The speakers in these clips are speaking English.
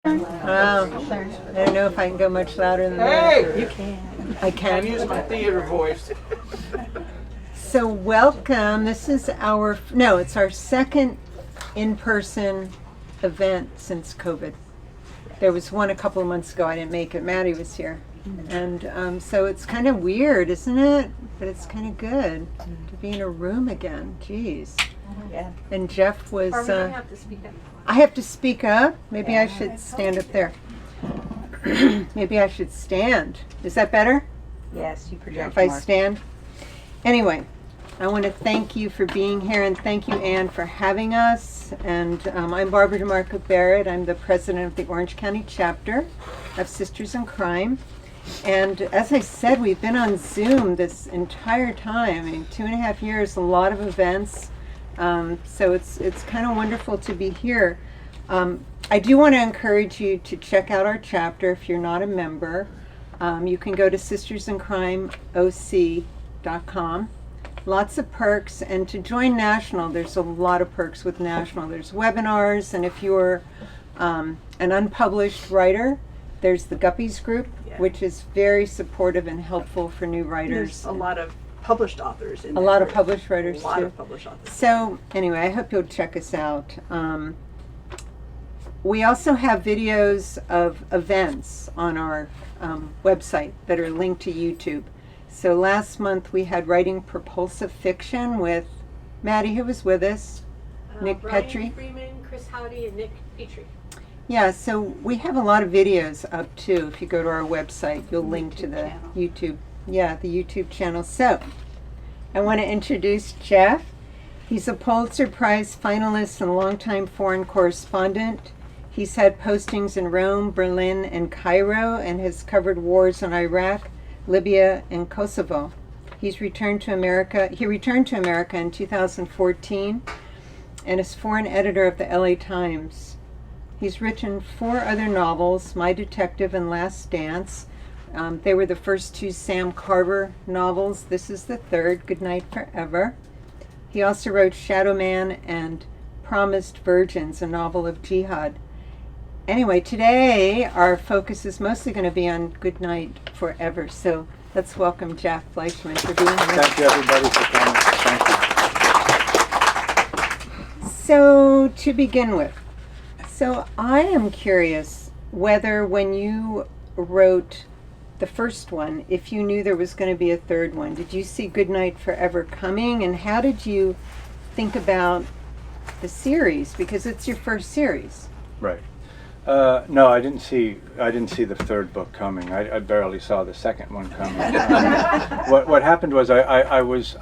I don't know if I can go much louder than that. You can. I can. I use my theater voice. So welcome. This is it's our second in-person event since COVID. There was one a couple of months ago. I didn't make it. Maddie was here. And so it's kind of weird, isn't it? But it's kind of good to be in a room again. Jeez. Yeah. And Jeff was... Or we don't have to speak up. I have to speak up? Maybe I should stand up there. Maybe I should stand. Is that better? Yes, you project If I more. stand? Anyway, I want to thank you for being here, and thank you, Anne, for having us. And I'm Barbara DeMarco-Barrett. I'm the president of the Orange County chapter of Sisters in Crime. And as I said, we've been on Zoom this entire time. I mean, 2.5 years, a lot of events. So it's kind of wonderful to be here. I do want to encourage you to check out our chapter if you're not a member. You can go to sistersincrimeoc.com. Lots of perks, and to join National, there's a lot of perks with National. There's webinars, and if you're an unpublished writer, there's the Guppies group, which is very supportive and helpful for new writers. There's a lot of published authors in A that lot of group. published writers A lot too. of published authors. So anyway, I hope you'll check us out. We also have videos of events on our website that are linked to YouTube. So last month we had Writing Propulsive Fiction with Maddie, who was with us, Nick Petrie. Freeman, Chris Howdy, and Nick Petrie. Yeah, so we have a lot of videos up too. If you go to our website, you'll link to the channel. YouTube. Yeah, the YouTube channel. So I want to introduce Jeff. He's a Pulitzer Prize finalist and longtime foreign correspondent. He's had postings in Rome, Berlin, and Cairo, and has covered wars in Iraq, Libya, and Kosovo. He returned to America in 2014 and is foreign editor of the LA Times. He's written 4 other novels, My Detective and Last Dance. They were the first 2 Sam Carver novels. This is the 3rd, Goodnight Forever. He also wrote Shadow Man and Promised Virgins, a novel of jihad. Anyway, today our focus is mostly going to be on Goodnight Forever. So let's welcome Jeff Fleishman for being here. Thank you, everybody, for coming. Thank you. So to begin with, so I am curious whether when you wrote the first one, if you knew there was going to be a 3rd one. Did you see Goodnight Forever coming, and how did you think about the series, because it's your first series? Right. No, I didn't see the 3rd book coming. I barely saw the 2nd one coming. What happened was I was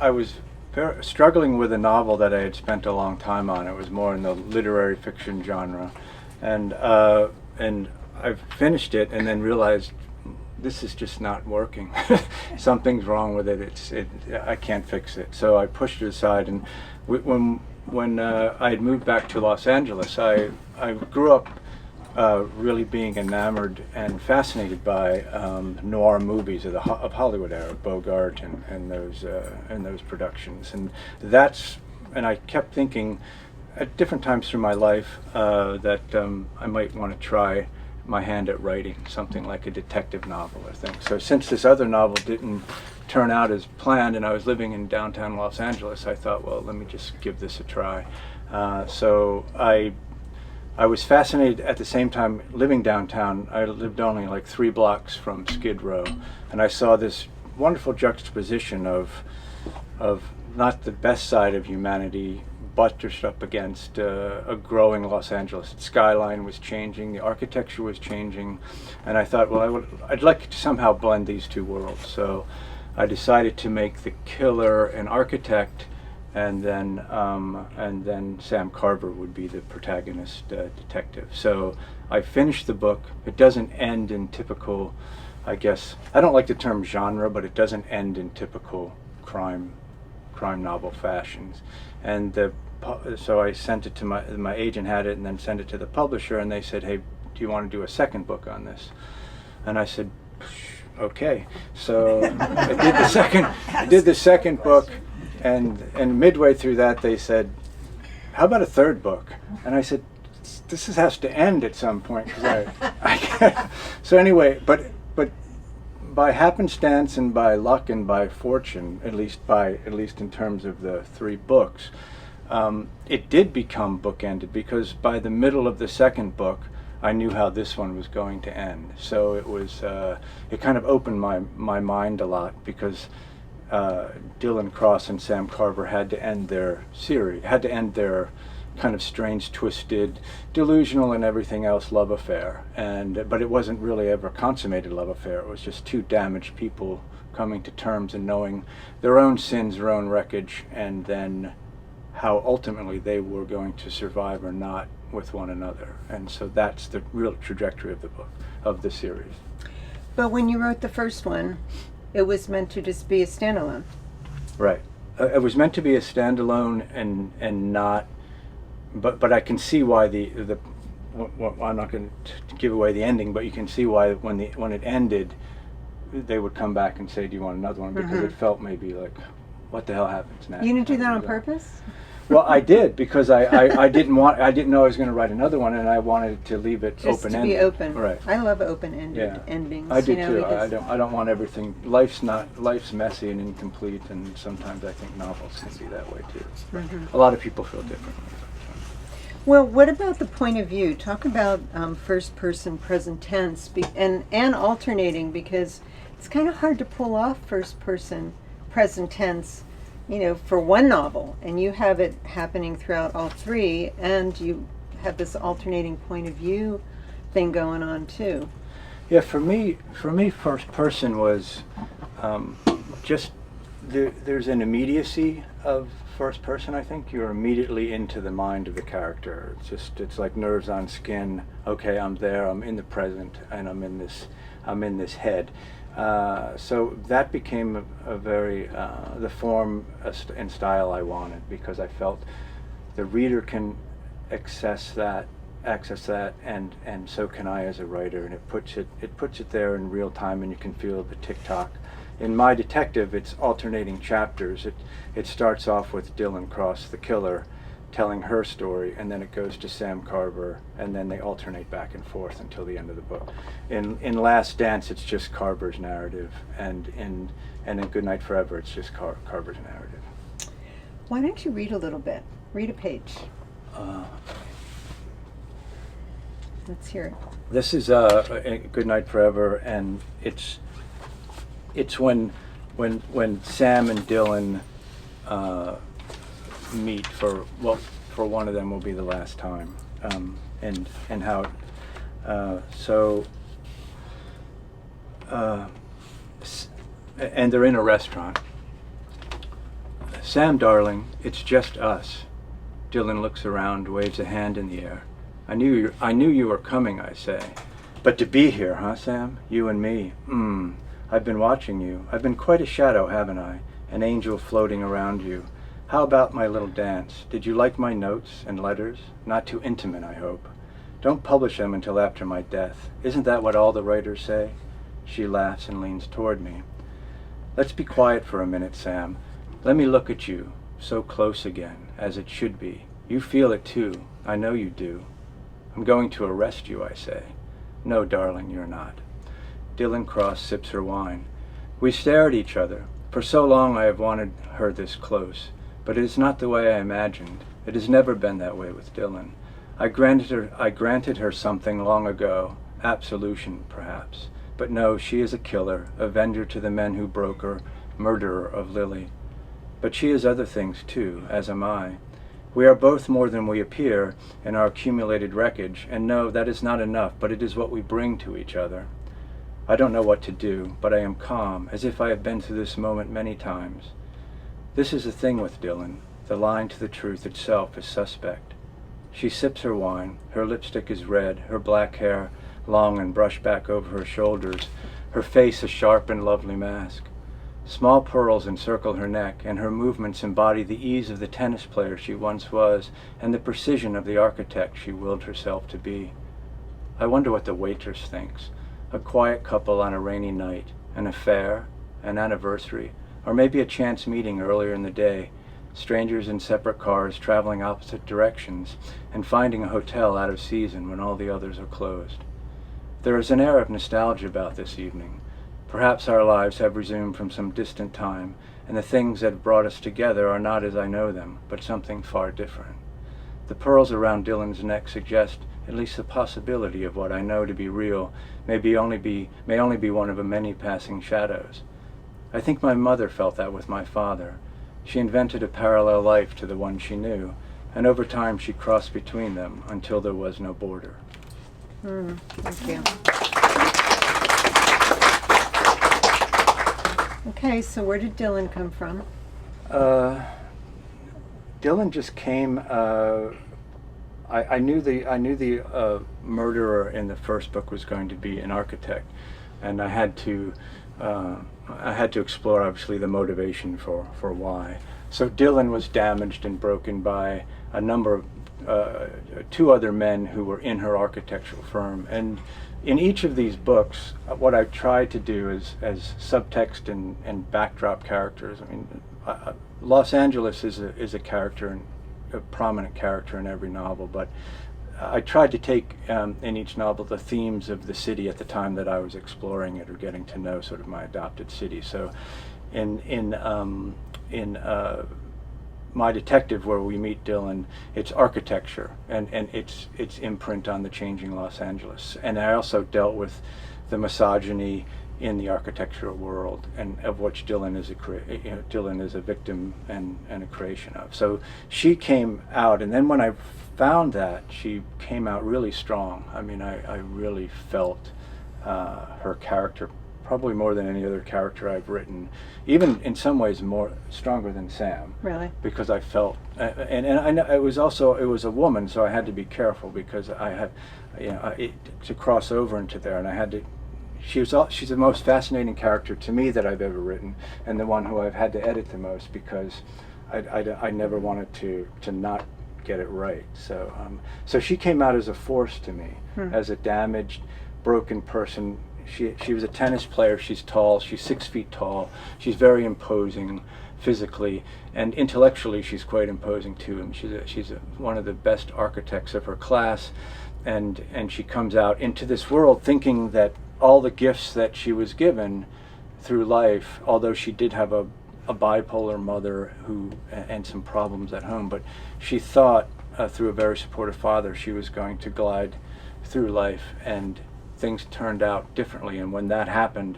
struggling with a novel that I had spent a long time on. It was more in the literary fiction genre, and I finished it and then realized this is just not working. Something's wrong with it. I can't fix it. So I pushed it aside, and when I had moved back to Los Angeles, I grew up really being enamored and fascinated by noir movies of Hollywood era, Bogart and those productions, and I kept thinking at different times through my life that I might want to try my hand at writing something like a detective novel or thing. So since this other novel didn't turn out as planned, and I was living in downtown Los Angeles, I thought, well, let me just give this a try. So I was fascinated at the same time living downtown. I lived only like 3 blocks from Skid Row, and I saw this wonderful juxtaposition of not the best side of humanity buttressed up against a growing Los Angeles. The skyline was changing, the architecture was changing, and I thought, well, I'd like to somehow blend these 2 worlds. So I decided to make the killer an architect, and then Sam Carver would be the protagonist detective. So I finished the book. It doesn't end in typical, I guess, I don't like the term genre, but it doesn't end in typical crime novel fashions. And so I sent it to my agent, had it, and then sent it to the publisher, and they said, hey, do you want to do a 2nd book on this? And I said, okay. So I did the second book, and midway through that they said, how about a 3rd book? And I said, this has to end at some point, because I can't. So anyway, but by happenstance and by luck and by fortune, at least in terms of the 3 books, it did become bookended, because by the middle of the second book, I knew how this one was going to end. So it was it kind of opened my mind a lot, because Dylan Cross and Sam Carver had to end their series, had to end their kind of strange, twisted, delusional and everything else love affair. But it wasn't really ever a consummated love affair. It was just 2 damaged people coming to terms and knowing their own sins, their own wreckage, and then how ultimately they were going to survive or not with one another. And so that's the real trajectory of the book, of the series. But when you wrote the first one, it was meant to just be a standalone. Right. It was meant to be a standalone and not. But I can see why I'm not going to give away the ending, but you can see why when it ended, they would come back and say, "Do you want another one?" Because it felt maybe like, "What the hell happens now?" You didn't do that on purpose? Well, I did, because I didn't know I was going to write another one, and I wanted to leave it Just open-ended. to be open. Right. I love open-ended endings. I do too. Because I don't want everything. Life's messy and incomplete, and sometimes I think novels can be that way too. A lot of people feel differently. Well, what about the point of view? Talk about first person present tense and alternating, because it's kind of hard to pull off first person present tense, for one novel, and you have it happening throughout all 3, and you have this alternating point of view thing going on too. Yeah, for me, first person was just there's an immediacy of first person. I think you're immediately into the mind of the character. It's like nerves on skin. Okay, I'm there. I'm in the present, and I'm in this head. So that became a very the form and style I wanted, because I felt the reader can access that, and so can I as a writer, and it puts it there in real time, and you can feel the tick-tock. In My Detective, it's alternating chapters. It starts off with Dylan Cross, the killer, telling her story, and then it goes to Sam Carver, and then they alternate back and forth until the end of the book. In Last Dance, it's just Carver's narrative, and in Goodnight Forever, it's just Carver's narrative. Why don't you read a little bit? Read a page. Let's hear it. This is Goodnight Forever, and it's when Sam and Dylan meet for one of them will be the last time, and how and they're in a restaurant. "Sam, darling, it's just us." Dylan looks around, waves a hand in the air. I knew you were coming," I say. "But to be here, huh, Sam? You and me. I've been watching you. I've been quite a shadow, haven't I? An angel floating around you. How about my little dance? Did you like my notes and letters? Not too intimate, I hope. Don't publish them until after my death. Isn't that what all the writers say?" She laughs and leans toward me. "Let's be quiet for a minute, Sam. Let me look at you, so close again, as it should be. You feel it too. I know you do. I'm going to arrest you," I say. "No, darling, you're not." Dylan Cross sips her wine. We stare at each other. For so long I have wanted her this close, but it is not the way I imagined. It has never been that way with Dylan. I granted her something long ago, absolution perhaps. But no, she is a killer, avenger to the men who broke her, murderer of Lily. But she is other things too, as am I. We are both more than we appear in our accumulated wreckage, and no, that is not enough, but it is what we bring to each other. I don't know what to do, but I am calm, as if I have been through this moment many times. This is the thing with Dylan. The line to the truth itself is suspect. She sips her wine. Her lipstick is red, her black hair long and brushed back over her shoulders, her face a sharp and lovely mask. Small pearls encircle her neck, and her movements embody the ease of the tennis player she once was, and the precision of the architect she willed herself to be. I wonder what the waitress thinks. A quiet couple on a rainy night, an affair, an anniversary, or maybe a chance meeting earlier in the day. strangers in separate cars traveling opposite directions and finding a hotel out of season when all the others are closed. There is an air of nostalgia about this evening. Perhaps our lives have resumed from some distant time, and the things that have brought us together are not as I know them, but something far different. The pearls around Dylan's neck suggest at least the possibility of what I know to be real may only be one of a many passing shadows. I think my mother felt that with my father. She invented a parallel life to the one she knew, and over time she crossed between them until there was no border. Thank you. Okay, so where did Dylan come from? Dylan just came. I knew the murderer in the first book was going to be an architect, and I had to explore obviously the motivation for why. So Dylan was damaged and broken by a number of two other men who were in her architectural firm, and in each of these books, what I've tried to do is as subtext and backdrop characters. I mean, Los Angeles is a character, and a prominent character in every novel, but I tried to take in each novel the themes of the city at the time that I was exploring it or getting to know sort of my adopted city. So in My Detective, where we meet Dylan, it's architecture and its imprint on the changing Los Angeles. And I also dealt with the misogyny in the architectural world, and of which Dylan is a victim and a creation of. So she came out, and then when I found that, she came out really strong. I mean, I really felt her character probably more than any other character I've written, even in some ways more stronger than Sam. Really? Because I felt, and I know it was a woman, so I had to be careful because I had, to cross over into there, and I had to. She's the most fascinating character to me that I've ever written, and the one who I've had to edit the most because I never wanted to not get it right. So she came out as a force to me, as a damaged, broken person. She was a tennis player. She's tall. She's 6 feet tall. She's very imposing physically, and intellectually she's quite imposing too. And she's one of the best architects of her class, and she comes out into this world thinking that all the gifts that she was given through life, although she did have a bipolar mother and some problems at home, but she thought through a very supportive father she was going to glide through life, and things turned out differently. And when that happened,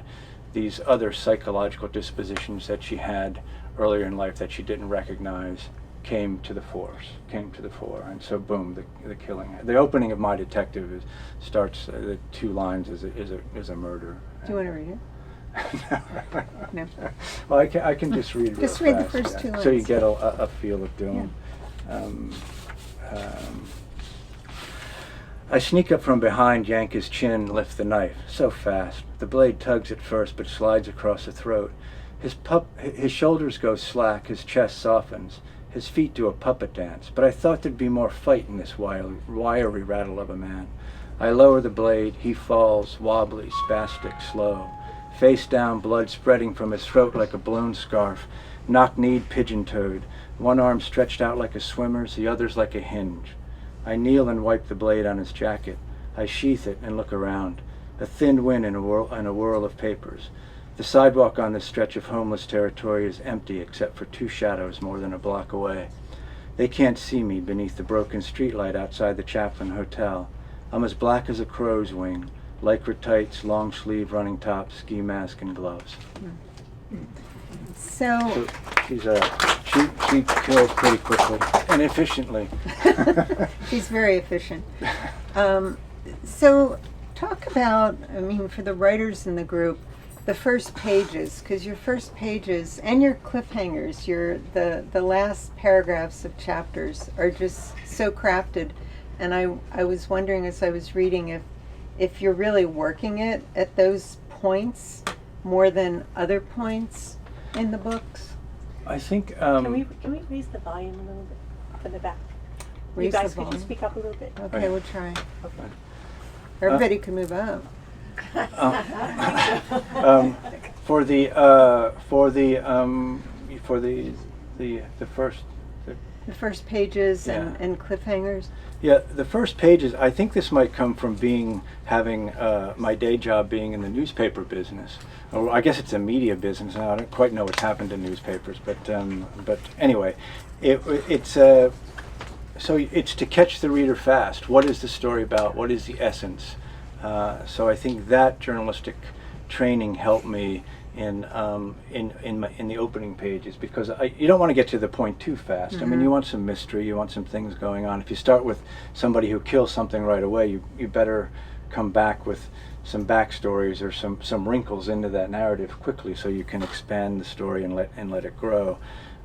these other psychological dispositions that she had earlier in life that she didn't recognize came to the fore, and so boom, the killing. The opening of My Detective starts the 2 lines is a murder. Do you want to read it? No. Well, I can just read. Just real read fast, the first 2 lines, so you get a feel of Dylan. Yeah. I sneak up from behind, yank his chin, lift the knife. So fast. The blade tugs at first, but slides across the throat. His shoulders go slack, his chest softens. His feet do a puppet dance, but I thought there'd be more fight in this wiry rattle of a man. I lower the blade, he falls, wobbly, spastic, slow. Face down, blood spreading from his throat like a blown scarf, knock-kneed, pigeon-toed, one arm stretched out like a swimmer's, the other's like a hinge. I kneel and wipe the blade on his jacket. I sheath it and look around. A thin wind and a whirl of papers. The sidewalk on this stretch of homeless territory is empty except for 2 shadows more than a block away. They can't see me beneath the broken streetlight outside the Chaplin Hotel. I'm as black as a crow's wing, lycra tights, long sleeve running top, ski mask, and gloves. So she kills pretty quickly and efficiently. she's very efficient. So talk about, I mean, for the writers in the group, the first pages, because your first pages and your cliffhangers, the last paragraphs of chapters are just so crafted. And I was wondering as I was reading if you're really working it at those points more than other points in the books. I think. Can we raise the volume a little bit for the back? Raise you guys, the could you volume? speak up a little bit? Okay, we'll try. Okay. Everybody can move up. For the the first. The first pages Yeah. and cliffhangers. Yeah, the first pages. I think this might come from having my day job being in the newspaper business, or I guess it's a media business now. I don't quite know what's happened to newspapers, but anyway, it's so it's to catch the reader fast. What is the story about? What is the essence? So I think that journalistic training helped me in the opening pages, because you don't want to get to the point too fast. I mean, you want some mystery, you want some things going on. If you start with somebody who kills something right away, you better come back with some backstories or some wrinkles into that narrative quickly, so you can expand the story and let it grow.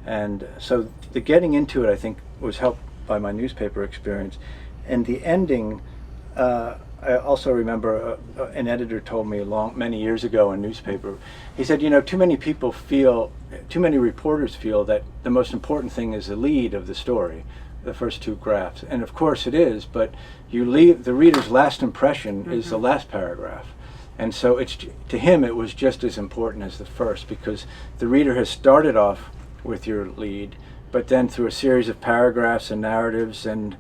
And so the getting into it, I think, was helped by my newspaper experience. And the ending, I also remember an editor told me many years ago in newspaper, he said, too many reporters feel that the most important thing is the lead of the story, the first two graphs. And of course it is, but the reader's last impression is the last paragraph. And so to him it was just as important as the first, because the reader has started off with your lead, but then through a series of paragraphs and narratives and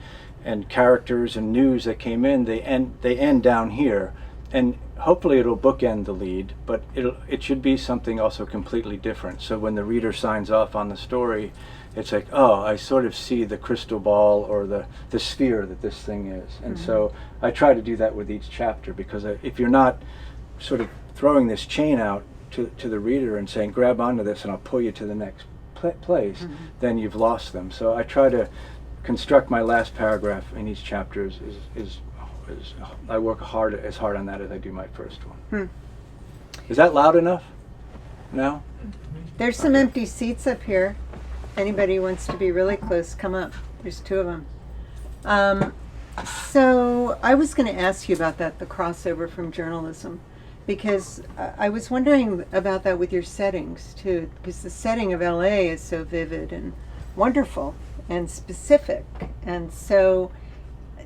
characters and news that came in, they end down here, and hopefully it'll bookend the lead, but it should be something also completely different. So when the reader signs off on the story, it's like, oh, I sort of see the crystal ball or the sphere that this thing is. And so I try to do that with each chapter, because if you're not sort of throwing this chain out to the reader and saying, grab onto this and I'll pull you to the next place, then you've lost them. So I try to construct my last paragraph in each chapter is I work as hard on that as I do my first one. Is that loud enough? No? There's some empty seats up here. Anybody who wants to be really close, come up. There's two of them. So I was going to ask you about that, the crossover from journalism, because I was wondering about that with your settings too, because the setting of LA is so vivid and wonderful and specific. And so,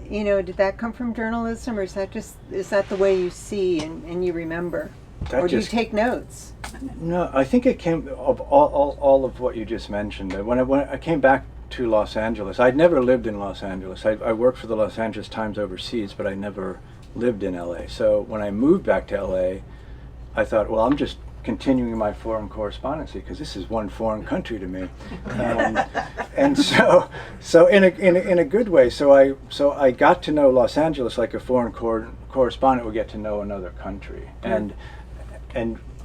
did that come from journalism, or is that the way you see and you remember? Or do you take notes? No, I think it came of all of what you just mentioned. When I came back to Los Angeles, I'd never lived in Los Angeles. I worked for the Los Angeles Times overseas, but I never lived in LA. So when I moved back to LA, I thought, well, I'm just continuing my foreign correspondency, because this is one foreign country to me, and so in a good way. So I got to know Los Angeles like a foreign correspondent would get to know another country, and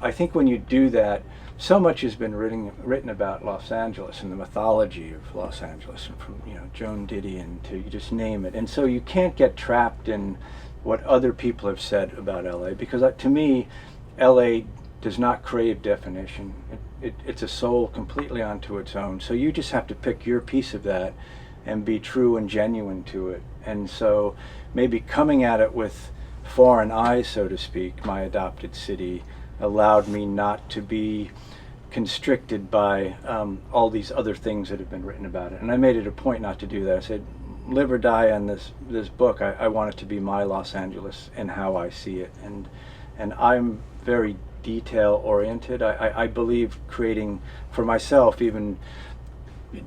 I think when you do that, so much has been written about Los Angeles and the mythology of Los Angeles, and from Joan Didion to you just name it, and so you can't get trapped in what other people have said about LA, because to me, LA does not crave definition. It's a soul completely onto its own. So you just have to pick your piece of that and be true and genuine to it. And so maybe coming at it with foreign eyes, so to speak, my adopted city, allowed me not to be constricted by all these other things that have been written about it. And I made it a point not to do that. I said, live or die on this book, I want it to be my Los Angeles and how I see it. And I'm very detail oriented. I believe creating for myself, even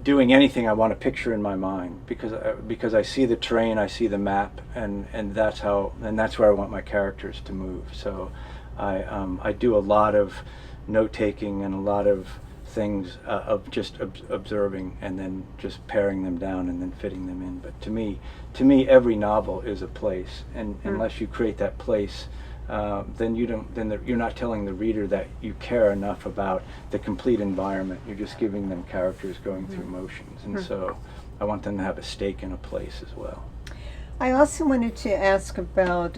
doing anything I want to picture in my mind, because I see the terrain, I see the map, and that's where I want my characters to move. So I do a lot of note taking and a lot of things of just observing and then just paring them down and then fitting them in. But to me every novel is a place, and unless you create that place, then you're not telling the reader that you care enough about the complete environment. You're just giving them characters going through motions, and so I want them to have a stake in a place as well. I also wanted to ask about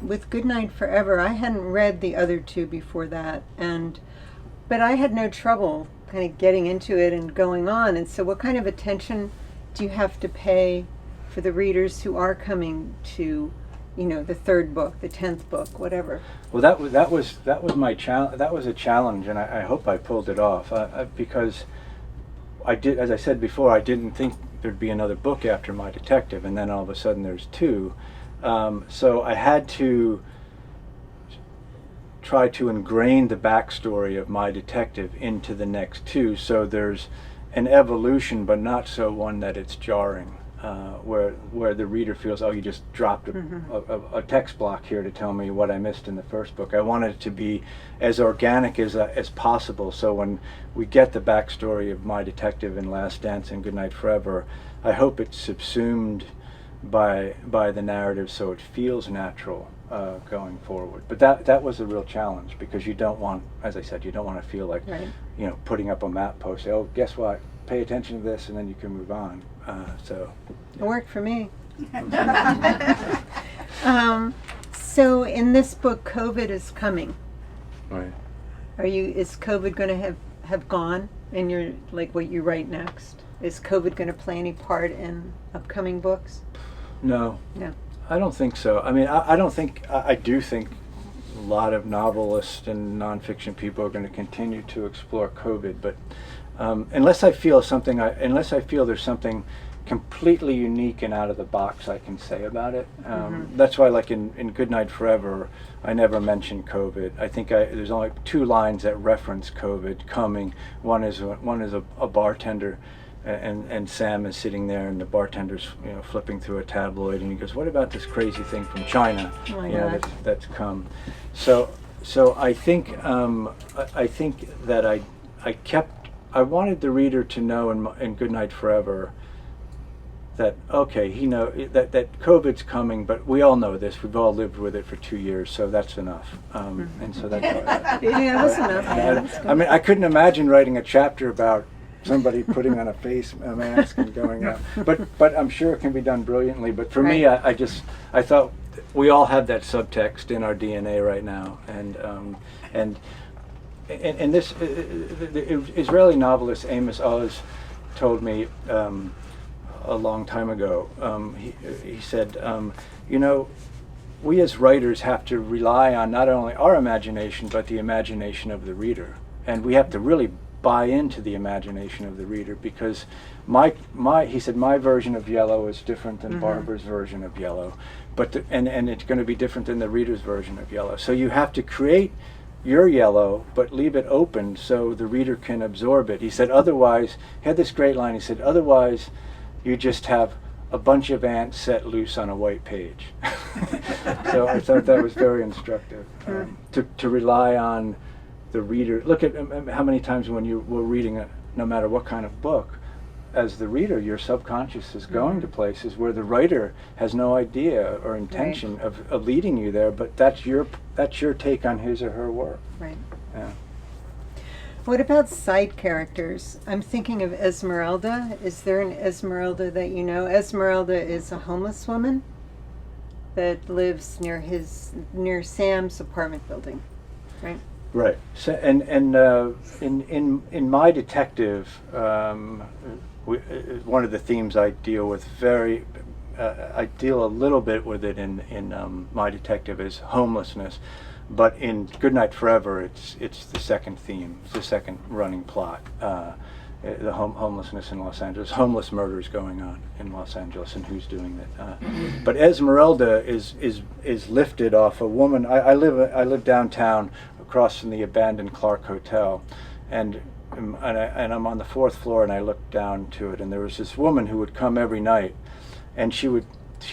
with Goodnight Forever. I hadn't read the other two before that, but I had no trouble kind of getting into it and going on. And so what kind of attention do you have to pay for the readers who are coming to the third book, the 10th book, whatever? Well, that was my challenge. That was a challenge, and I hope I pulled it off, because I did, as I said before, I didn't think there'd be another book after My Detective, and then all of a sudden there's two. So I had to try to ingrain the backstory of My Detective into the next two. So there's an evolution, but not so one that it's jarring, where the reader feels, oh, you just dropped a text block here to tell me what I missed in the first book. I wanted it to be as organic as possible, so when we get the backstory of My Detective and Last Dance and Goodnight Forever, I hope it's subsumed by the narrative so it feels natural going forward. But that was a real challenge, because you don't want, as I said, you don't want to feel like, Right. putting up a map post, say, oh, guess what, pay attention to this, and then you can move on. It worked for me. So in this book, COVID is coming. Right. Is COVID going to have gone in your, like, what you write next? Is COVID going to play any part in upcoming books? No. No. I don't think so. I mean, I do think a lot of novelists and nonfiction people are going to continue to explore COVID, but unless I feel there's something completely unique and out of the box I can say about it. That's why, like in Goodnight Forever, I never mentioned COVID. I think there's only 2 lines that reference COVID coming. One is a bartender, and Sam is sitting there, and the bartender's flipping through a tabloid, and he goes, "What about this crazy thing from China? Oh my God. That's come." So I think that I wanted the reader to know in Goodnight Forever that, okay, that COVID's coming, but we all know this. We've all lived with it for 2 years, so that's enough. And so that's Yeah, that's enough. I mean, I couldn't imagine writing a chapter about somebody putting on a mask and going out. But I'm sure it can be done brilliantly. But for me, I thought we all have that subtext in our DNA right now, and this the Israeli novelist Amos Oz told me a long time ago. He said, we as writers have to rely on not only our imagination but the imagination of the reader, and we have to really buy into the imagination of the reader, because he said my version of yellow is different than Barbara's version of yellow, and it's going to be different than the reader's version of yellow. So you have to create your yellow, but leave it open so the reader can absorb it. He said otherwise, he had this great line, he said, otherwise you just have a bunch of ants set loose on a white page. So I thought that was very instructive, to rely on the reader. Look at how many times when you were reading no matter what kind of book, as the reader, your subconscious is going to places where the writer has no idea or intention of leading you there, but that's your take on his or her work. Right. Yeah. What about side characters? I'm thinking of Esmeralda. Is there an Esmeralda that you know? Esmeralda is a homeless woman that lives near Sam's apartment building, right? Right. So, and in My Detective, one of the themes I deal with I deal a little bit with it in My Detective is homelessness, but in Goodnight Forever, it's the second theme, it's the second running plot. The homelessness in Los Angeles, homeless murders going on in Los Angeles, and who's doing it. But Esmeralda is lifted off a woman. I live downtown, across from the abandoned Clark Hotel, and I'm on the 4th floor, and I looked down to it, and there was this woman who would come every night, and she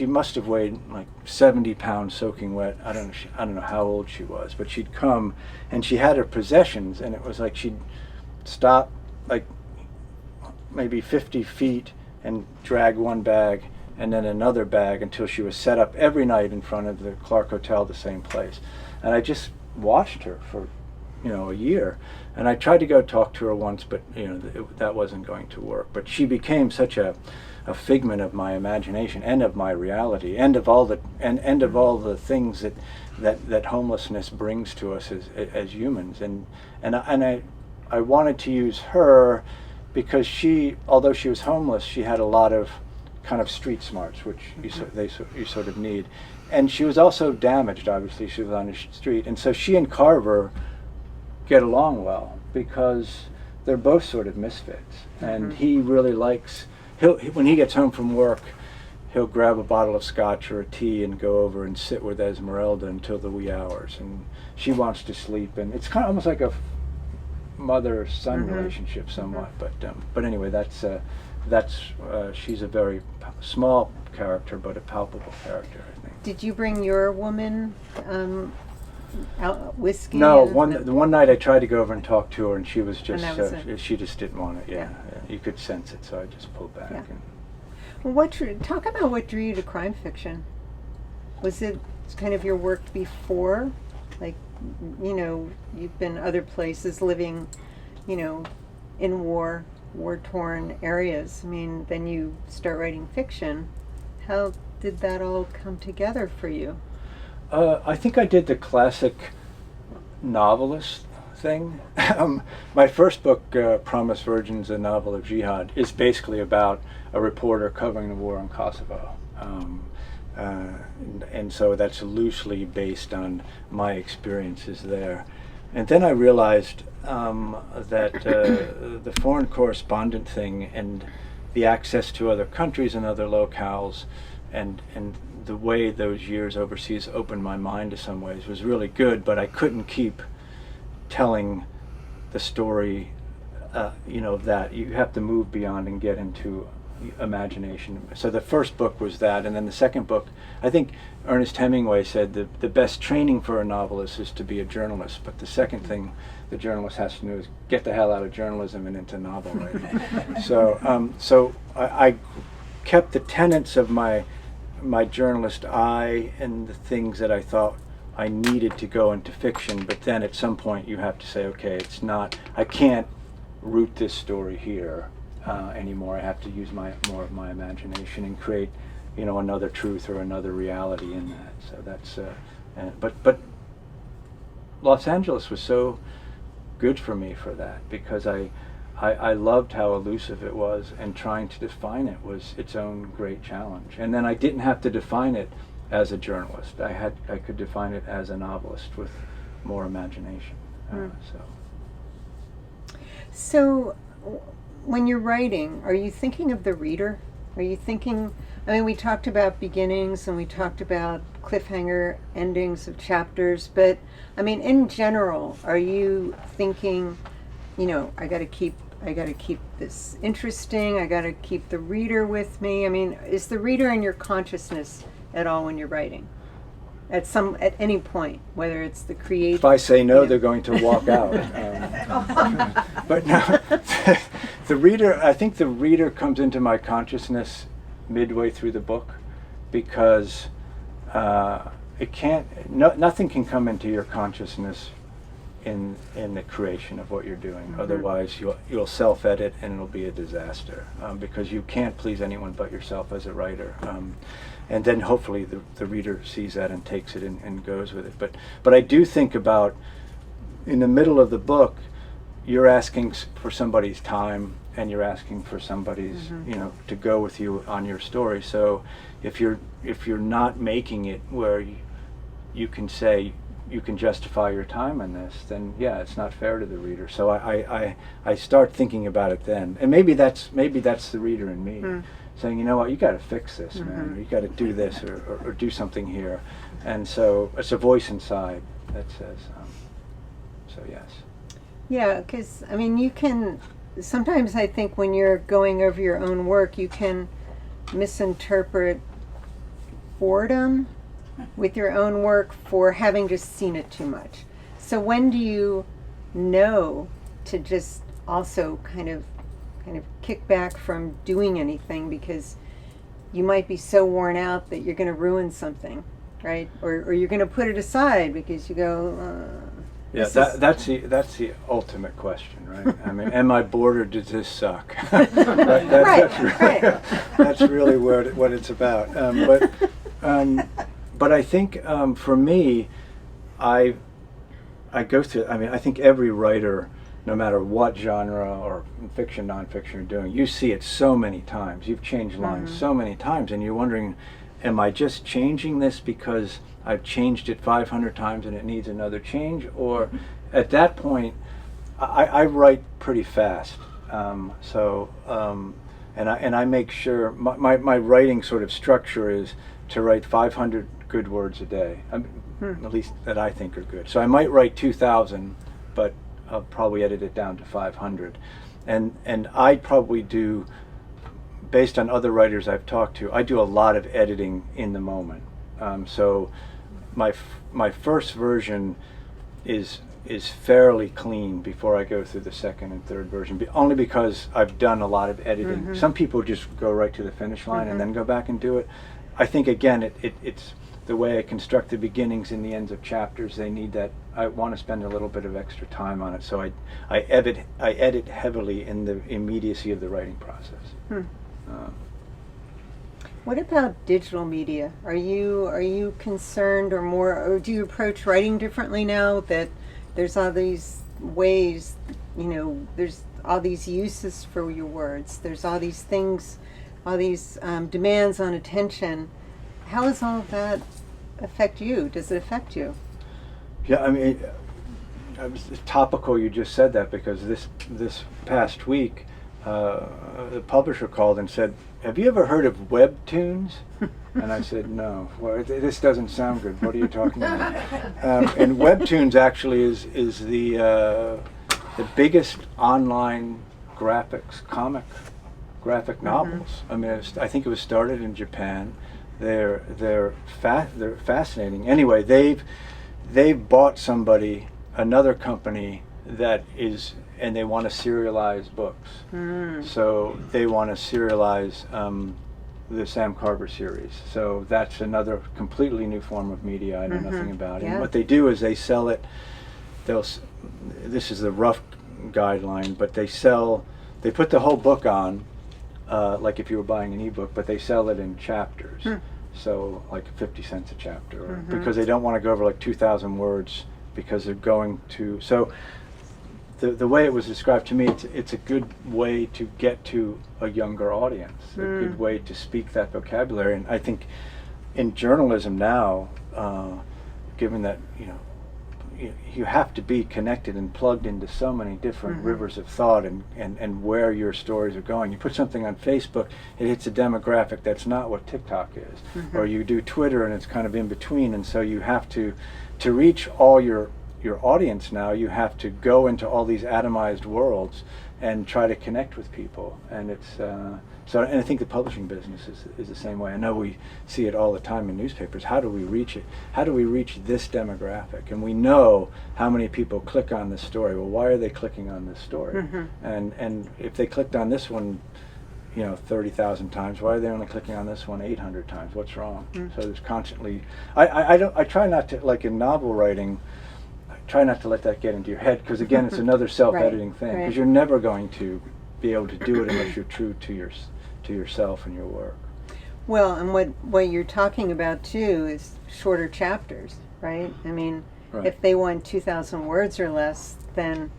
must have weighed like 70 pounds soaking wet. I don't know how old she was, but she'd come, and she had her possessions, and it was like she'd stop like maybe 50 feet and drag one bag and then another bag until she was set up every night in front of the Clark Hotel, the same place. And I just watched her for a year, and I tried to go talk to her once, but that wasn't going to work. But she became such a figment of my imagination and of my reality, and of all the things that homelessness brings to us as humans. And I wanted to use her because although she was homeless, she had a lot of kind of street smarts, which you sort of need. And she was also damaged, obviously. She was on the street. And so she and Carver get along well because they're both sort of misfits. And he really likes, when he gets home from work, he'll grab a bottle of scotch or a tea and go over and sit with Esmeralda until the wee hours. And she wants to sleep. And it's kind of almost like mother-son relationship somewhat. But anyway, that's she's a very small character, but a palpable character, I think. Did you bring your woman out whiskey? No, the one night I tried to go over and talk to her, and she was just that was it. she just didn't want it. Yeah. You could sense it, so I just pulled back. Yeah. And Well, talk about what drew you to crime fiction. Was it kind of your work before? Like, you know, you've been other places living, you know, in war-torn areas. I mean, then you start writing fiction. How did that all come together for you? I think I did the classic novelist thing. My first book, Promised Virgins, a novel of jihad, is basically about a reporter covering the war in Kosovo. And so that's loosely based on my experiences there. And then I realized that the foreign correspondent thing and the access to other countries and other locales and the way those years overseas opened my mind to some ways was really good, but I couldn't keep telling the story, you know, that you have to move beyond and get into imagination. So the first book was that, and then the second book, I think Ernest Hemingway said the best training for a novelist is to be a journalist, but the second thing the journalist has to do is get the hell out of journalism and into novel writing. So I kept the tenets of my journalist eye and the things that I thought I needed to go into fiction, but then at some point you have to say, okay, I can't root this story here anymore. I have to use more of my imagination and create, you know, another truth or another reality in that. So that's, but Los Angeles was so good for me for that, because I loved how elusive it was, and trying to define it was its own great challenge. And then I didn't have to define it as a journalist. I could define it as a novelist with more imagination. So when you're writing, are you thinking of the reader? Are you thinking, I mean, we talked about beginnings and we talked about cliffhanger endings of chapters, but I mean, in general, are you thinking, you know, I got to keep this interesting, I got to keep the reader with me? I mean, is the reader in your consciousness at all when you're writing? At any point, whether it's the creative. If I say no, they're going to walk out. But no, the reader, I think the reader comes into my consciousness midway through the book, because nothing can come into your consciousness in the creation of what you're doing. Otherwise you'll self-edit and it'll be a disaster, because you can't please anyone but yourself as a writer. And then hopefully the reader sees that and takes it and goes with it. But I do think about, in the middle of the book, you're asking for somebody's time, and you're asking for somebody's, you know, to go with you on your story. So if you're not making it where you can say, you can justify your time in this, then yeah, it's not fair to the reader. So I start thinking about it then, and maybe that's the reader in me, saying, you know what, you got to fix this, man, or you got to do this, or do something here. And so it's a voice inside that says, so yes. Yeah, because I mean, you can sometimes, I think, when you're going over your own work, you can misinterpret boredom with your own work for having just seen it too much. So when do you know to just also kind of kick back from doing anything, because you might be so worn out that you're going to ruin something, right? Or you're going to put it aside because you go, yeah, that's the ultimate question, right? I mean, am I bored, or does this suck? That's really what it's about. But I think for me, I go through. I mean, I think every writer, no matter what genre or fiction, nonfiction you're doing, you see it so many times. You've changed lines so many times, and you're wondering, am I just changing this because I've changed it 500 times and it needs another change? Or at that point, I write pretty fast. And I make sure my writing sort of structure is to write 500 good words a day, at least that I think are good. So I might write 2,000, but I'll probably edit it down to 500, and I probably do, based on other writers I've talked to, I do a lot of editing in the moment. So my first version is fairly clean before I go through the second and third version, only because I've done a lot of editing. Some people just go right to the finish line and then go back and do it. I think, again, it's the way I construct the beginnings and the ends of chapters. They need that. I want to spend a little bit of extra time on it, so I edit heavily in the immediacy of the writing process. What about digital media? Are you concerned or do you approach writing differently now that there's all these ways, there's all these uses for your words, there's all these things, all these demands on attention? How does all of that affect you? Does it affect you? Yeah, I mean, it's topical you just said that, because this past week, the publisher called and said, "Have you ever heard of Webtoons?" And I said, "No. Well, this doesn't sound good. What are you talking about?" And Webtoons actually is the biggest online graphic novels. I mean, I think it was started in Japan. They're fascinating. Anyway, they've bought another company that is, and they want to serialize books. So they want to serialize the Sam Carver series. So that's another completely new form of media I know nothing about. Yeah. And what they do is they sell it. This is the rough guideline, but they put the whole book on, like if you were buying an ebook, but they sell it in chapters. So like 50 cents a chapter, because they don't want to go over like 2,000 words, because they're going to. So the way it was described to me, it's a good way to get to a younger audience, a good way to speak that vocabulary. And I think in journalism now, given that you have to be connected and plugged into so many different rivers of thought and where your stories are going. You put something on Facebook, it hits a demographic that's not what TikTok is. Or you do Twitter and it's kind of in between, and so you have to reach all your audience now, you have to go into all these atomized worlds and try to connect with people. And it's and I think the publishing business is the same way. I know we see it all the time in newspapers. How do we reach it? How do we reach this demographic? And we know how many people click on this story. Well, why are they clicking on this story? And if they clicked on this one 30,000 times, why are they only clicking on this one 800 times? What's wrong? So there's constantly, I try not to, like in novel writing, try not to let that get into your head, because again, it's another self-editing thing, because you're never going to be able to do it unless you're true to yourself and your work. Well, and what you're talking about too is shorter chapters, right? I mean, if they want 2,000 words or less, then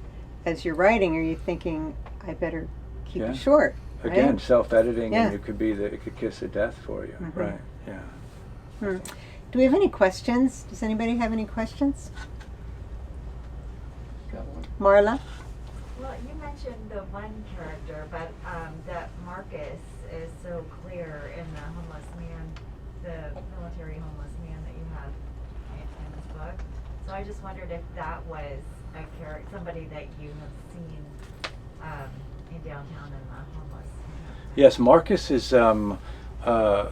as you're writing, are you thinking, I better keep it short? Again, right? Self-editing, and it could kiss of death for you, right? Yeah. Do we have any questions? Does anybody have any questions? Marla? Well, you mentioned the one character, but that Marcus is so clear in the homeless man, the military homeless man that you have in this book. So I just wondered if that was a character, somebody that you have seen in downtown in the homeless. Yes, Marcus is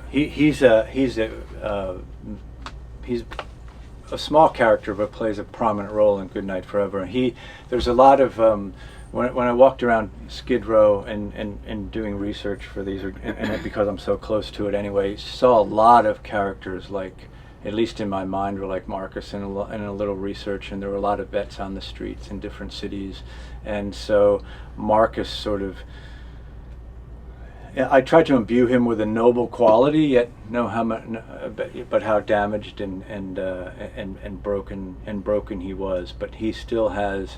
he's a small character, but plays a prominent role in Goodnight Forever. There's a lot of when I walked around Skid Row and doing research for these, and because I'm so close to it anyway, saw a lot of characters, like, at least in my mind, were like Marcus in a little research, and there were a lot of vets on the streets in different cities, and so Marcus sort of, I tried to imbue him with a noble quality, yet know how much, but how damaged and broken he was. But he still has,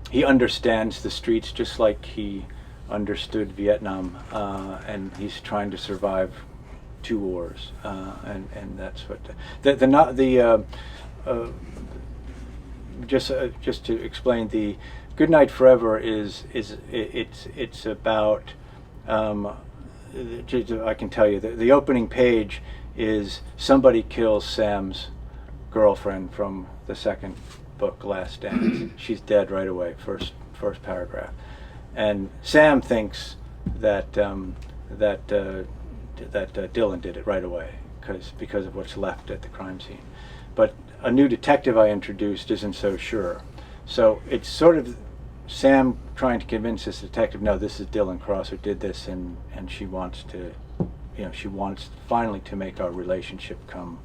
he understands the streets just like he understood Vietnam, and he's trying to survive 2 wars, and that's what just to explain, the Goodnight Forever it's about. I can tell you that the opening page is somebody kills Sam's girlfriend from the second book, Last Dance. She's dead right away, first paragraph. And Sam thinks that Dylan did it right away because of what's left at the crime scene. But a new detective I introduced isn't so sure. So it's sort of Sam trying to convince this detective, no, this is Dylan Cross who did this, and she wants to, she wants finally to make our relationship come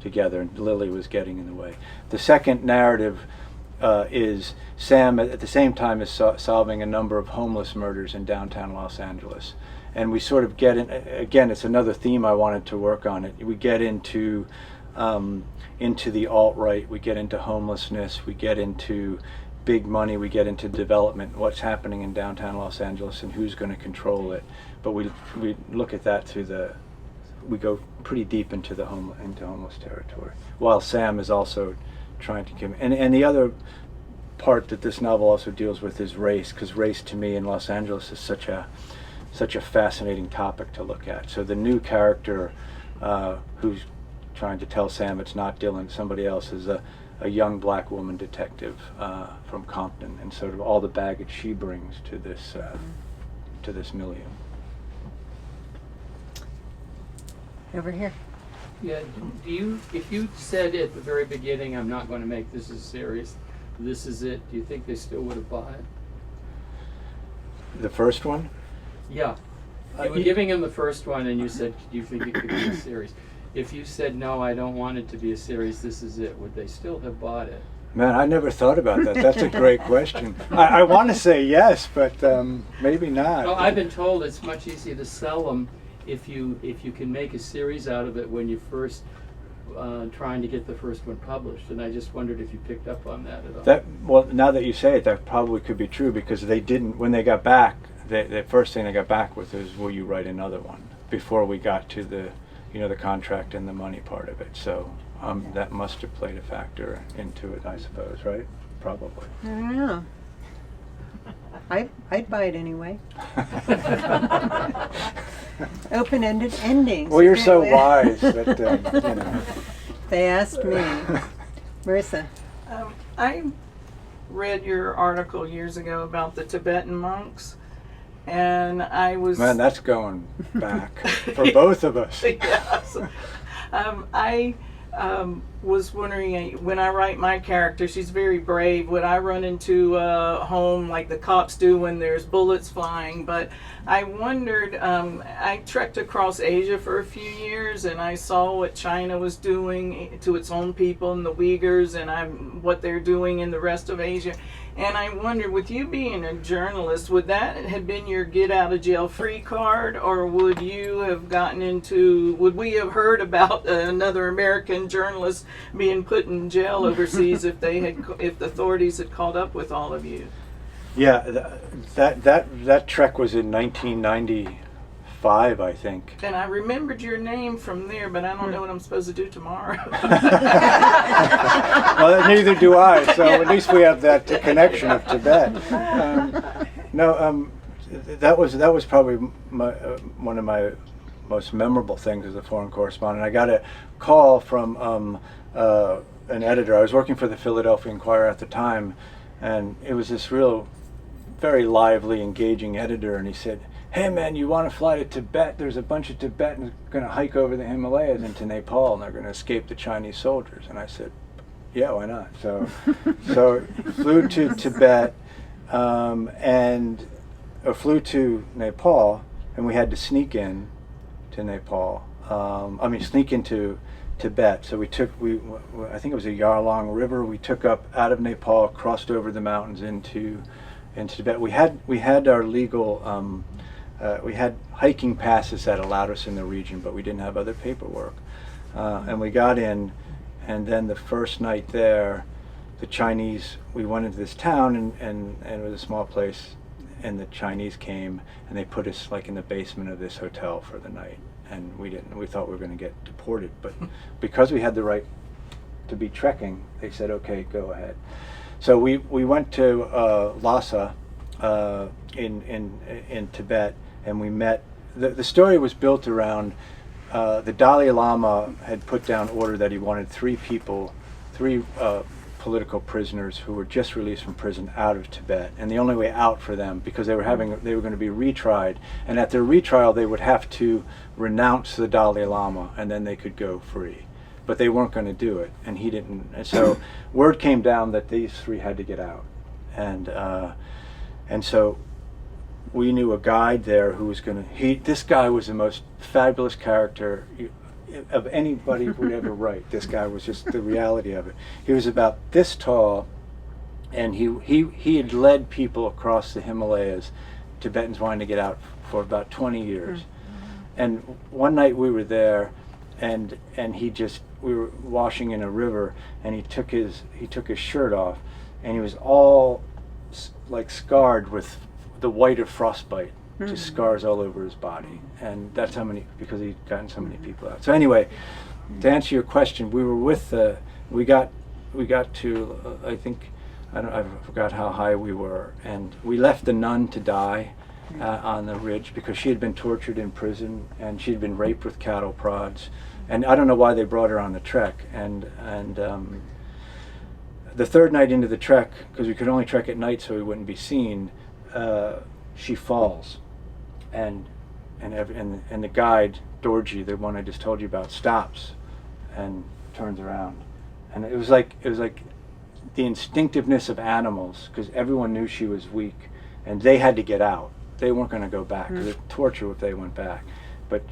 together, and Lily was getting in the way. The second narrative is Sam at the same time is solving a number of homeless murders in downtown Los Angeles. And we sort of get in, again, it's another theme I wanted to work on. We get into the alt-right, we get into homelessness, we get into big money, we get into development, what's happening in downtown Los Angeles and who's going to control it. But we look at that we go pretty deep into homeless territory, while Sam is also trying to and the other part that this novel also deals with is race, because race to me in Los Angeles is such a fascinating topic to look at. So the new character who's trying to tell Sam it's not Dylan, somebody else, is a young black woman detective from Compton, and sort of all the baggage she brings to this milieu. Over here. Yeah, if you said at the very beginning, I'm not going to make this a series, this is it, do you think they still would have bought it? The first one? Yeah. You were giving him the first one and you said, do you think it could be a series? If you said, no, I don't want it to be a series, this is it, would they still have bought it? Man, I never thought about that. That's a great question. I want to say yes, but maybe not. Well, I've been told it's much easier to sell them if you can make a series out of it when you're first trying to get the first one published. And I just wondered if you picked up on that at all. Well, now that you say it, that probably could be true, because they didn't, when they got back, the first thing they got back with was, will you write another one, before we got to the contract and the money part of it. So that must have played a factor into it, I suppose, right? Probably. I don't know. I'd buy it anyway. Open-ended endings. Well, you're so wise that, They asked me. Marissa. I read your article years ago about the Tibetan monks, and I was... Man, that's going back for both of us. Yes. I was wondering, when I write my character, she's very brave. Would I run into a home like the cops do when there's bullets flying? But I wondered, I trekked across Asia for a few years, and I saw what China was doing to its own people and the Uyghurs, and what they're doing in the rest of Asia. And I wondered, with you being a journalist, would that have been your get out of jail free card, or would you have would we have heard about another American journalist being put in jail overseas if the authorities had caught up with all of you? Yeah, that trek was in 1995, I think. And I remembered your name from there, but I don't know what I'm supposed to do tomorrow. Well, neither do I. So at least we have that connection of Tibet. That was probably one of my most memorable things as a foreign correspondent. I got a call from an editor. I was working for the Philadelphia Inquirer at the time, and it was this very lively, engaging editor, and he said, "Hey man, you want to fly to Tibet? There's a bunch of Tibetans going to hike over the Himalayas into Nepal, and they're going to escape the Chinese soldiers." And I said, "Yeah, why not?" So flew to Tibet, flew to Nepal, and we had to sneak in to Nepal. Sneak into Tibet. So I think it was a Yarlong River. We took up out of Nepal, crossed over the mountains into Tibet. We had our legal. We had hiking passes that allowed us in the region, but we didn't have other paperwork. And we got in, and then the first night there, the Chinese, we went into this town, and it was a small place, and the Chinese came, and they put us like in the basement of this hotel for the night. And we thought we were going to get deported, but because we had the right to be trekking, they said, okay, go ahead. So we went to Lhasa in Tibet, and we met. The story was built around the Dalai Lama had put down order that he wanted three political prisoners who were just released from prison out of Tibet, and the only way out for them, because they were going to be retried, and at their retrial they would have to renounce the Dalai Lama, and then they could go free. But they weren't going to do it, and he didn't. And so word came down that these three had to get out, and so we knew a guide there who was going to. This guy was the most fabulous character of anybody who would ever write. This guy was just the reality of it. He was about this tall, and he had led people across the Himalayas, Tibetans wanting to get out, for about 20 years. And one night we were there, and we were washing in a river, and he took his shirt off, and he was all like scarred with the white of frostbite, just scars all over his body. And that's how many, because he'd gotten so many people out. So anyway, to answer your question, we were with we got to I forgot how high we were, and we left the nun to die on the ridge because she had been tortured in prison, and she'd been raped with cattle prods, and I don't know why they brought her on the trek. And the third night into the trek, because we could only trek at night so we wouldn't be seen, she falls, and the guide Dorji, the one I just told you about, stops and turns around, and it was like the instinctiveness of animals, because everyone knew she was weak, and they had to get out. They weren't going to go back because it'd torture if they went back. But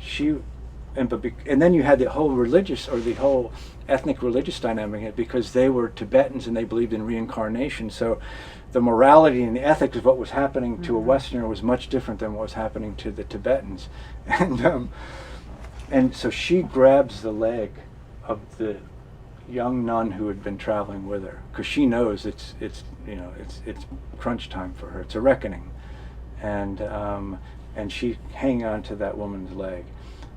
and then you had the whole religious, or the whole ethnic religious dynamic, because they were Tibetans and they believed in reincarnation. So the morality and the ethics of what was happening to a Westerner was much different than what was happening to the Tibetans. And so she grabs the leg of the young nun who had been traveling with her, because she knows it's crunch time for her. It's a reckoning, and she hanging on to that woman's leg,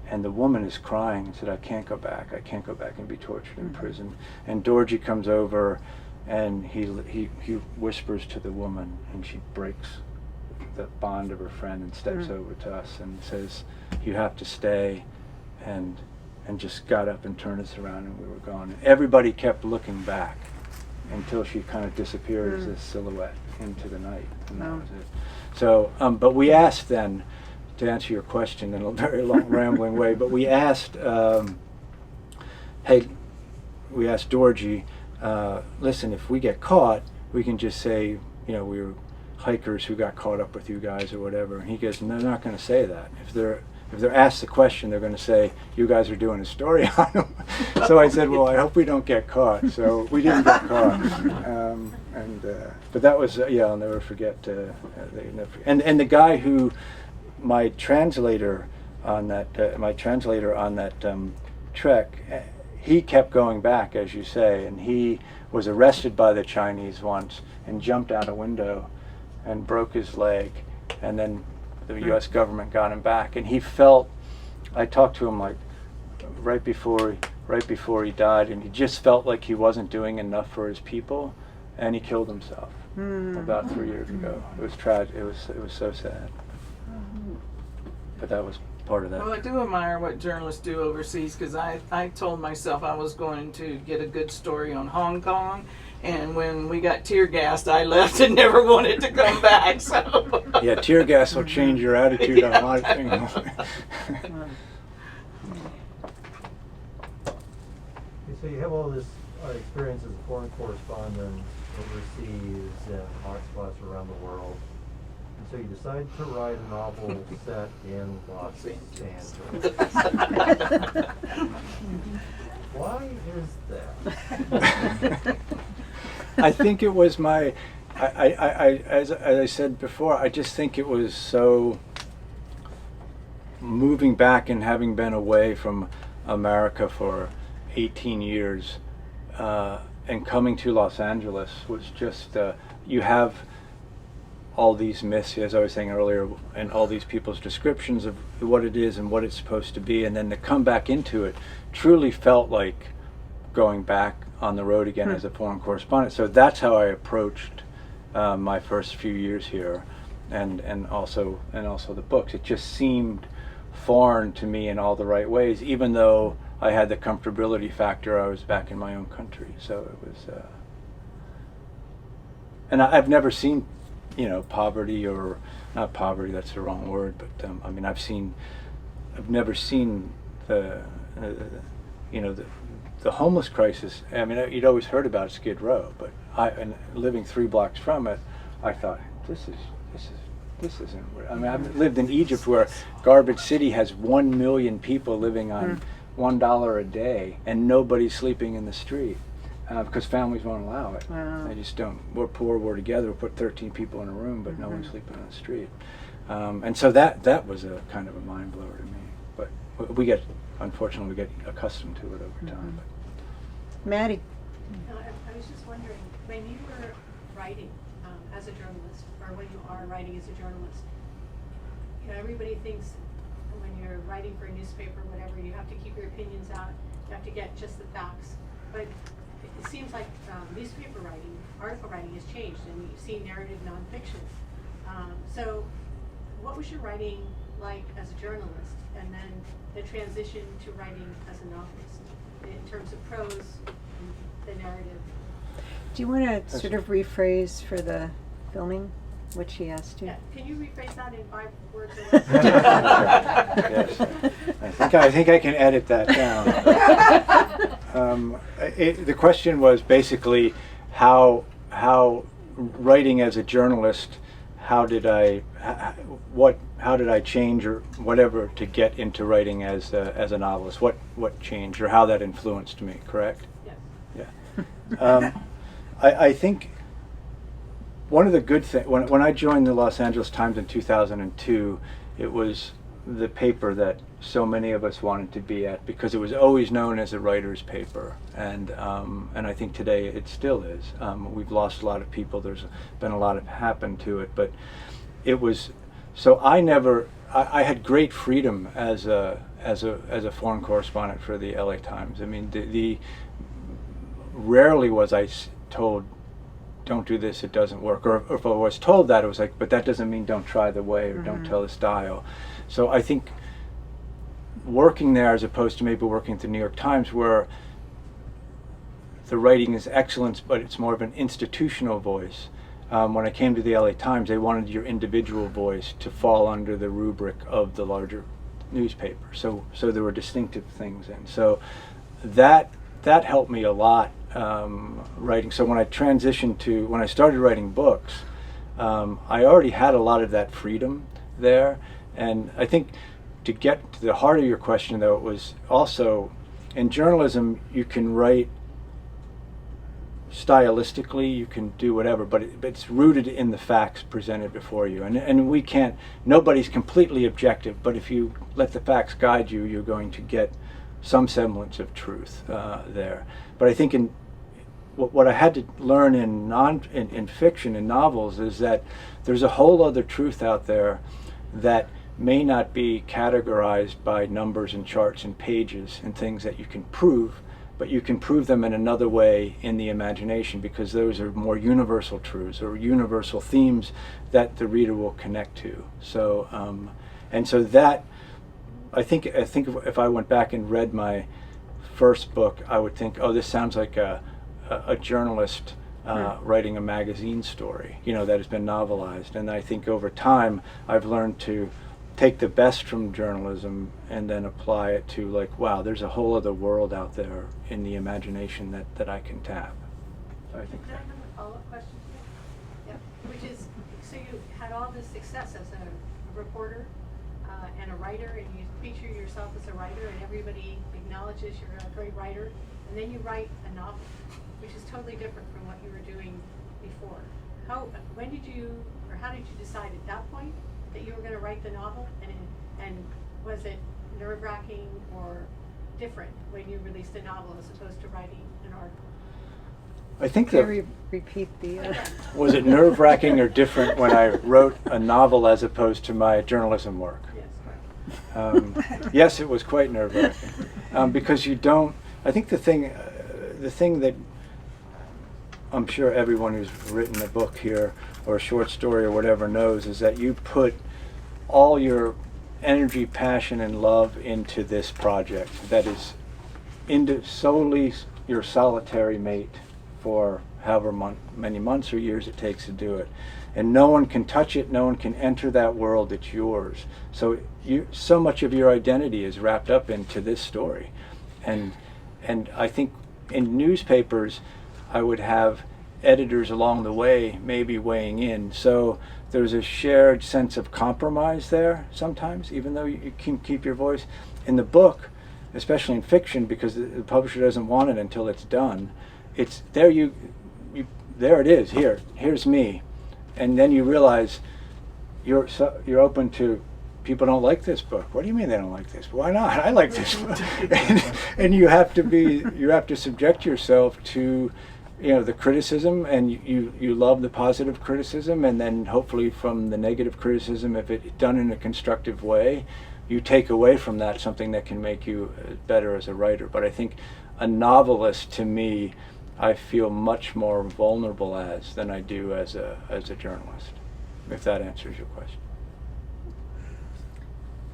and the woman is crying and said, I can't go back and be tortured in prison. And Dorji comes over, and he whispers to the woman, and she breaks the bond of her friend and steps over to us and says, you have to stay, and just got up and turned us around, and we were gone. And everybody kept looking back until she kind of disappeared as a silhouette into the night, and that was it. So, but we asked then, to answer your question in a very long rambling way, but we asked, we asked Dorji, listen, if we get caught, we can just say, we were hikers who got caught up with you guys or whatever. And he goes, no, they're not going to say that. If they're asked the question, they're going to say, you guys are doing a story on them. So I said, well, I hope we don't get caught. So we didn't get caught. But that was, I'll never forget. And the guy who, my translator on that trek, he kept going back, as you say, and he was arrested by the Chinese once and jumped out a window and broke his leg, and then the U.S. government got him back, and he felt, I talked to him like right before he died, and he just felt like he wasn't doing enough for his people, and he killed himself about 3 years ago. It was tragic. It was so sad. But that was part of that. Well, I do admire what journalists do overseas, because I told myself I was going to get a good story on Hong Kong, and when we got tear gassed, I left and never wanted to come back. So yeah, tear gas will change your attitude on a lot of things. So you have all this experience as a foreign correspondent overseas and hotspots around the world. And so you decide to write a novel set in Los Angeles. Why is that? I think it was as I said before, I just think it was so moving back, and having been away from America for 18 years, and coming to Los Angeles was just, you have all these myths, as I was saying earlier, and all these people's descriptions of what it is and what it's supposed to be, and then to come back into it truly felt like going back on the road again as a foreign correspondent. So that's how I approached my first few years here, and also the books. It just seemed foreign to me in all the right ways, even though I had the comfortability factor. I was back in my own country, so and I've never seen, poverty, or not poverty. That's the wrong word, but I mean, I've never seen the homeless crisis. I mean, you'd always heard about Skid Row, but and living 3 blocks from it, I thought this isn't. I mean, I've lived in Egypt where Garbage City has 1 million people living on $1 a day, and nobody's sleeping in the street because families won't allow it. Wow. They just don't. We're poor. We're together. We'll put 13 people in a room, but no one's sleeping on the street. And so that was a kind of a mind blower to me. But unfortunately, we get accustomed to it over time. Maddie. No, I was just wondering, when you were writing as a journalist, or when you are writing as a journalist, everybody thinks when you're writing for a newspaper or whatever, you have to keep your opinions out, you have to get just the facts. But it seems like newspaper writing, article writing has changed, and you see narrative nonfiction. So what was your writing like as a journalist, and then the transition to writing as a novelist in terms of prose and the narrative? Do you want to sort of rephrase for the filming what she asked you? Yeah. Can you rephrase that in 5 words or less? Yes. I think I can edit that down. The question was basically how writing as a journalist, how did I change or whatever to get into writing as a novelist? What changed, or how that influenced me? Correct? Yes. Yeah. I think one of the good things, when I joined the Los Angeles Times in 2002, it was the paper that so many of us wanted to be at, because it was always known as a writer's paper, and I think today it still is. We've lost a lot of people. There's been a lot of happened to it, but it was. So I had great freedom as a foreign correspondent for the LA Times. I mean, rarely was I told, don't do this, it doesn't work. Or if I was told that, it was like, but that doesn't mean don't try the way, or don't tell the style. So I think working there, as opposed to maybe working at the New York Times, where the writing is excellent, but it's more of an institutional voice. When I came to the LA Times, they wanted your individual voice to fall under the rubric of the larger newspaper. So there were distinctive things in. So that helped me a lot writing. So when I started writing books, I already had a lot of that freedom there. And I think to get to the heart of your question, though, it was also, in journalism, you can write stylistically, you can do whatever, but it's rooted in the facts presented before you. And nobody's completely objective, but if you let the facts guide you, you're going to get some semblance of truth there. But I think what I had to learn in fiction and novels is that there's a whole other truth out there that may not be categorized by numbers and charts and pages and things that you can prove, but you can prove them in another way in the imagination, because those are more universal truths or universal themes that the reader will connect to. So and so that I think if I went back and read my first book, I would think, oh, this sounds like a journalist writing a magazine story, that has been novelized. And I think over time I've learned to take the best from journalism and then apply it to, like, wow, there's a whole other world out there in the imagination that I can tap. So I think Can I have a follow-up question? Yep. Which is, so you had all this success as a reporter and a writer, and you feature yourself as a writer, and everybody acknowledges you're a great writer, and then you write a novel, which is totally different from what you were doing before. When did you, or how did you decide at that point that you were going to write the novel, and was it nerve-wracking or different when you released a novel as opposed to writing an article? I think Can you repeat the... Was it nerve-wracking or different when I wrote a novel as opposed to my journalism work? Yes. Yes, it was quite nerve-wracking, because you don't. I think the thing that I'm sure everyone who's written a book here or a short story or whatever knows is that you put all your energy, passion, and love into this project that is solely your solitary mate for however many months or years it takes to do it. And no one can touch it, no one can enter that world, it's yours. So so much of your identity is wrapped up into this story. And I think in newspapers, I would have editors along the way maybe weighing in. So there's a shared sense of compromise there sometimes, even though you can keep your voice. In the book, especially in fiction, because the publisher doesn't want it until it's done, it's there. There it is. Here's me, and then you realize you're open to people don't like this book. What do you mean they don't like this? Why not? I like this book. and you have to subject yourself to the criticism, and you love the positive criticism, and then hopefully from the negative criticism, if it's done in a constructive way, you take away from that something that can make you better as a writer. But I think a novelist, to me, I feel much more vulnerable than I do as a journalist, if that answers your question.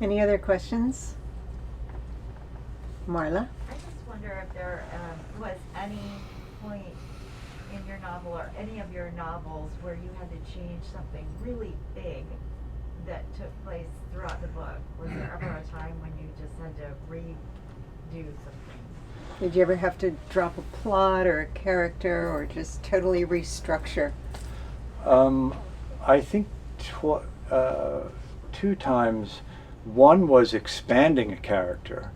Any other questions? Marla? I just wonder if there was any point in your novel or any of your novels where you had to change something really big that took place throughout the book. Was there ever a time when you just had to redo something? Did you ever have to drop a plot or a character or just totally restructure? I think two times. One was expanding a character,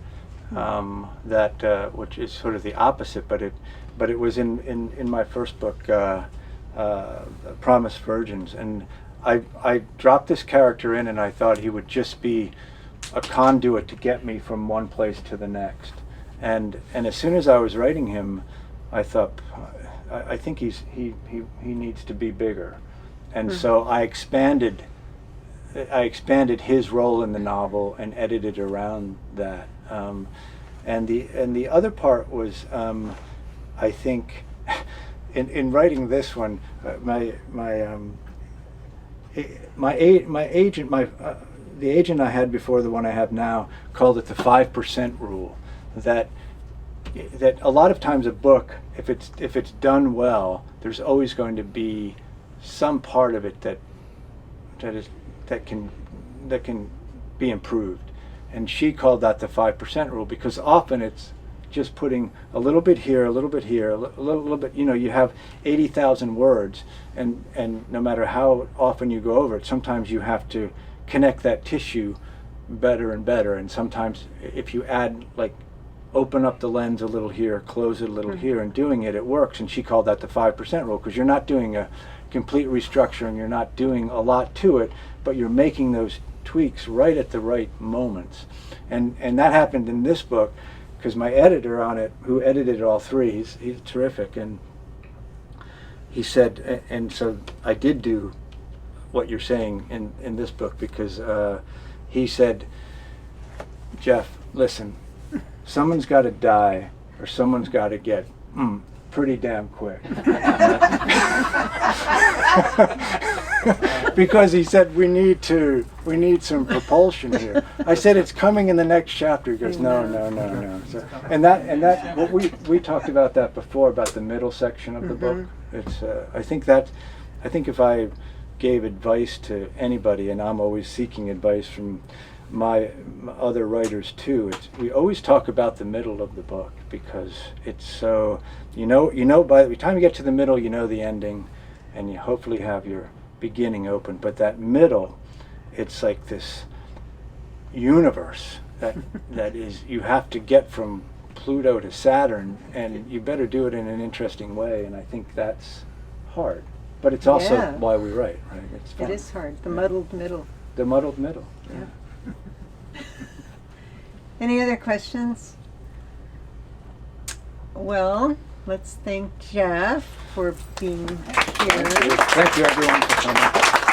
which is sort of the opposite, but it was in my first book, Promised Virgins, and I dropped this character in, and I thought he would just be a conduit to get me from one place to the next. And as soon as I was writing him, I thought, I think he needs to be bigger, and so I expanded his role in the novel and edited around that. And the other part was, I think, in writing this one, the agent I had before the one I have now called it the 5% rule. That a lot of times a book, if it's done well, there's always going to be some part of it that can be improved. And she called that the 5% rule, because often it's just putting a little bit here, a little bit here, a little bit, you have 80,000 words, and no matter how often you go over it, sometimes you have to connect that tissue better and better. And sometimes if you add, like, open up the lens a little here, close it a little here, and doing it works. And she called that the 5% rule, because you're not doing a complete restructuring, you're not doing a lot to it, but you're making those tweaks right at the right moments. And that happened in this book, because my editor on it, who edited all three, he's terrific, and he said, and so I did do what you're saying in this book, because he said, Jeff, listen, someone's got to die, or someone's got to get pretty damn quick. Because he said we need some propulsion here. I said it's coming in the next chapter. He goes, no. So, and that what we talked about that before, about the middle section of the book. It's I think if I gave advice to anybody, and I'm always seeking advice from my other writers too, we always talk about the middle of the book, because it's so by the time you get to the middle, you know the ending, and you hopefully have your beginning open. But that middle, it's like this universe that is, you have to get from Pluto to Saturn, and you better do it in an interesting way. And I think that's hard, but it's also why we write, right? It's fun. It is hard. The muddled middle. The muddled middle. Yeah. Any other questions? Well, let's thank Jeff for being here. Thank you everyone for coming.